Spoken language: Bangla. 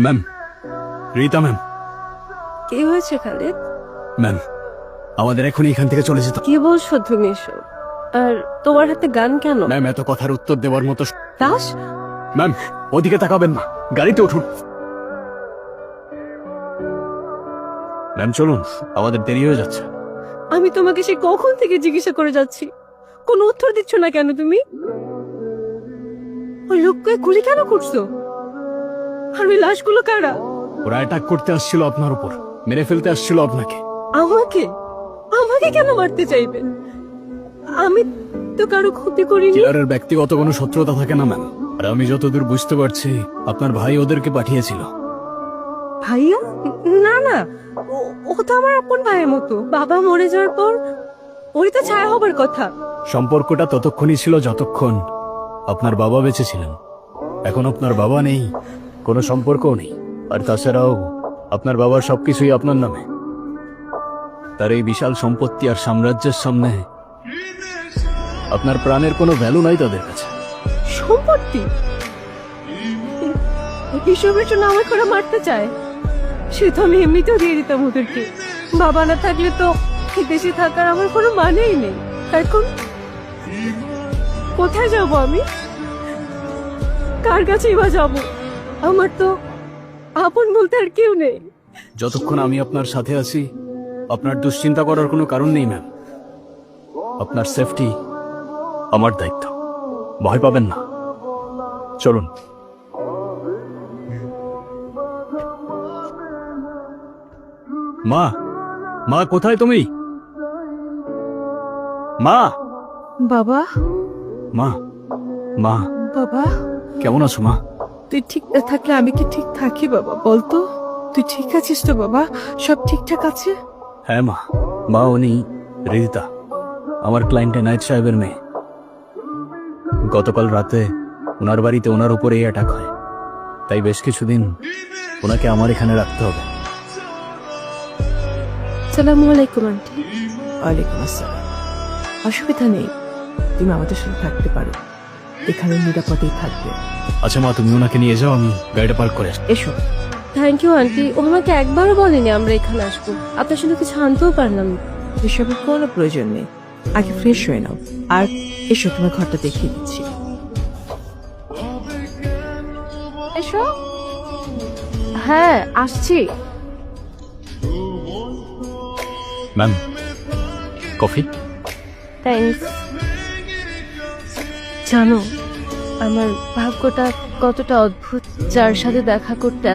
Ma'am, Rita ma'am. কি হয়েছে খালিদ? ম্যাম, আমাদের এখন এখান থেকে চলে যেতে। কি বলছো তুমি এসব? আর তোমার হাতে গান কেন? ম্যাম, এত কথার উত্তর দেওয়ার মতো। দাস, ম্যাম, ওদিকে তাকাবেন না, গাড়িতে উঠুন। ম্যাম চলুন, আমাদের দেরি হয়ে যাচ্ছে। আমি তোমাকে সে কখন থেকে জিজ্ঞাসা করে যাচ্ছি, কোনো উত্তর দিচ্ছ না কেন তুমি? ওই লোককে গুলি কেন করছো? আর ওই লাশগুলো কারা? ওরা অ্যাটাক করতে আসছিল আপনার উপর, মেরে ফেলতে আসছিল আপনাকে। আমাকে আমাকে কেন মারতে চাইবে? আমি তো কারো ক্ষতি করিনি। কিলারের ব্যক্তিগত কোনো শত্রুতা থাকে না ম্যাম। আর আমি যতদূর বুঝতে পারছি, আপনার ভাই ওদেরকে পাঠিয়েছিল। ভাইয়া? না না, ও তো আমার আপন ভাইয়ের মতো। বাবা মরে যাওয়ার পর ওরই তো ছায়া হবার কথা। সম্পর্কটা ততক্ষণই ছিল যতক্ষণ আপনার বাবা বেঁচে ছিলেন। এখন আপনার বাবা নেই, কোনো সম্পর্কও নেই। আর তাছাড়াও আপনার বাবার সবকিছুই আপনার নামে। তার এই বিশাল সম্পত্তি আর সাম্রাজ্যের সামনে আপনার প্রাণের কোনো ভ্যালু নাই তাদের কাছে। সম্পত্তি? হিসেবের জন্য আমাকে ওরা মারতে চায়। সে তো আমি এমনিতেও দিয়ে দিতাম ওদেরকে। বাবা না থাকলে তো এই দেশে থাকার আমার কোনো মানেই নেই। এখন কোথায় যাব আমি? কার কাছেই বা যাব? আমার তো আপন বলতে আর কেউ নেই। যতক্ষণ আমি আপনার সাথে আছি, আপনার দুশ্চিন্তা করার কোনো কারণ নেই ম্যাম। আপনার সেফটি আমার দায়িত্ব, ভয় পাবেন না। চলুন। মা, মা কোথায় তুমি? মা, বাবা, মা, মা, বাবা, কেমন আছো মা? তুই ঠিক না থাকলে আমি কি ঠিক থাকি বাবা? বলতো, তুই ঠিক আছিস তো বাবা? সব ঠিকঠাক আছে? হ্যাঁ মা। মা, উনি রিদিতা, আমার ক্লায়েন্ট এনায়েত সাহেবের মেয়ে। গতকাল রাতে ওনার বাড়িতে ওনার উপরেই অ্যাটাক হয়। তাই বেশ কিছুদিন ওনাকে আমার এখানে রাখতে হবে। আসসালামু আলাইকুম আন্টি। ওয়ালাইকুম আসসালাম। অসুবিধা নেই, তুমি আমাদের সাথে থাকতে পারো, এখানে নিরাপদেই থাকবে। আচ্ছা মা, তুমি ওনাকে নিয়ে যাও, আমি গাড়িটা পার্ক করে আসি। এসো। Thank you aunty. ও আমাকে একবারও বলেনি আমরা এখানে আসবো। আপনার সাথে কিছু আনতেও পারলাম না। এসবের কোনো প্রয়োজন নেই, আগে ফ্রেশ হয়ে নাও। আর এসো, তোমার ঘরটা দেখিয়ে দিচ্ছি। এসো। হ্যাঁ, আসছি। Ma'am, coffee. থ্যাঙ্কস। জানো, আমার ভাগ্যটা কতটা অদ্ভুত। যার সাথে দেখা করতে